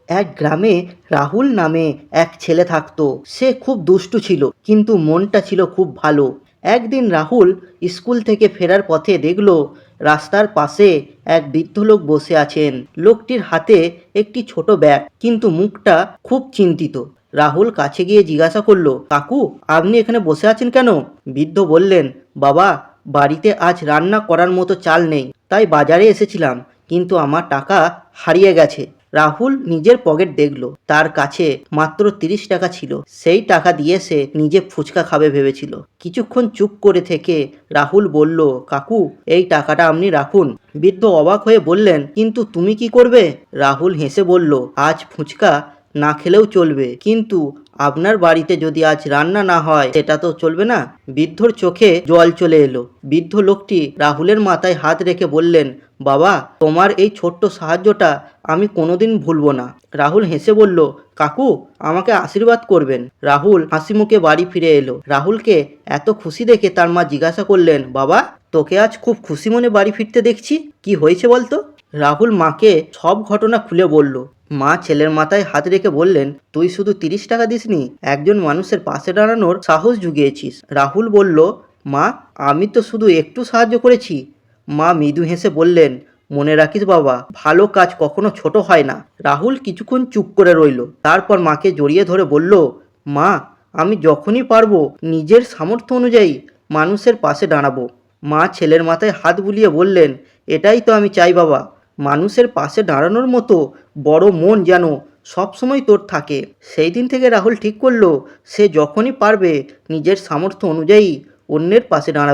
এক গ্রামে রাহুল নামে এক ছেলে থাকতো। সে খুব দুষ্টু ছিল, কিন্তু মনটা ছিল খুব ভালো। একদিন রাহুল স্কুল থেকে ফেরার পথে দেখলো রাস্তার পাশে এক বৃদ্ধ লোক বসে আছেন। লোকটির হাতে একটি ছোট ব্যাগ, কিন্তু মুখটা খুব চিন্তিত। রাহুল কাছে গিয়ে জিজ্ঞাসা করলো, কাকু, আপনি এখানে বসে আছেন কেন? বৃদ্ধ বললেন, বাবা, বাড়িতে আজ রান্না করার মতো চাল নেই, তাই বাজারে এসেছিলাম, কিন্তু আমার টাকা হারিয়ে গেছে। রাহুল নিজের পকেট দেখলো, তার কাছে মাত্র 30 টাকা ছিল। সেই টাকা দিয়ে সে নিজে ফুচকা খাবে ভেবেছিল। কিছুক্ষণ চুপ করে থেকে রাহুল বলল, কাকু, এই টাকাটা আপনি রাখুন। বৃদ্ধ অবাক হয়ে বললেন, কিন্তু তুমি কি করবে? রাহুল হেসে বলল, আজ ফুচকা না খেলেও চলবে, কিন্তু আপনার বাড়িতে যদি আজ রান্না না হয় সেটা তো চলবে না। বৃদ্ধর চোখে জল চলে এলো। বৃদ্ধ লোকটি রাহুলের মাথায় হাত রেখে বললেন, বাবা, তোমার এই ছোট্ট সাহায্যটা আমি কোনোদিন ভুলবো না। রাহুল হেসে বলল, কাকু, আমাকে আশীর্বাদ করবেন। রাহুল হাসি মুখে বাড়ি ফিরে এলো। রাহুলকে এত খুশি দেখে তার মা জিজ্ঞাসা করলেন, বাবা, তোকে আজ খুব খুশি মনে বাড়ি ফিরতে দেখছি, কি হয়েছে বলতো? রাহুল মাকে সব ঘটনা খুলে বলল। মা ছেলের মাথায় হাত রেখে বললেন, তুই শুধু 30 টাকা দিসনি, একজন মানুষের পাশে দাঁড়ানোর সাহস জুগিয়েছিস। রাহুল বলল, মা, আমি তো শুধু একটু সাহায্য করেছি। মা মৃদু হেসে বললেন, মনে রাখিস বাবা, ভালো কাজ কখনো ছোট হয় না। রাহুল কিছুক্ষণ চুপ করে রইল, তারপর মাকে জড়িয়ে ধরে বলল, মা, আমি যখনই পারবো নিজের সামর্থ্য অনুযায়ী মানুষের পাশে দাঁড়াবো। মা ছেলের মাথায় হাত বুলিয়ে বললেন, এটাই তো আমি চাই বাবা, মানুষের পাশে দাঁড়ানোর মতো বড় মন যেন সবসময় তোর থাকে। সেই দিন থেকে রাহুল ঠিক করলো, সে যখনই পারবে নিজের সামর্থ্য অনুযায়ী অন্যের পাশে দাঁড়াবে।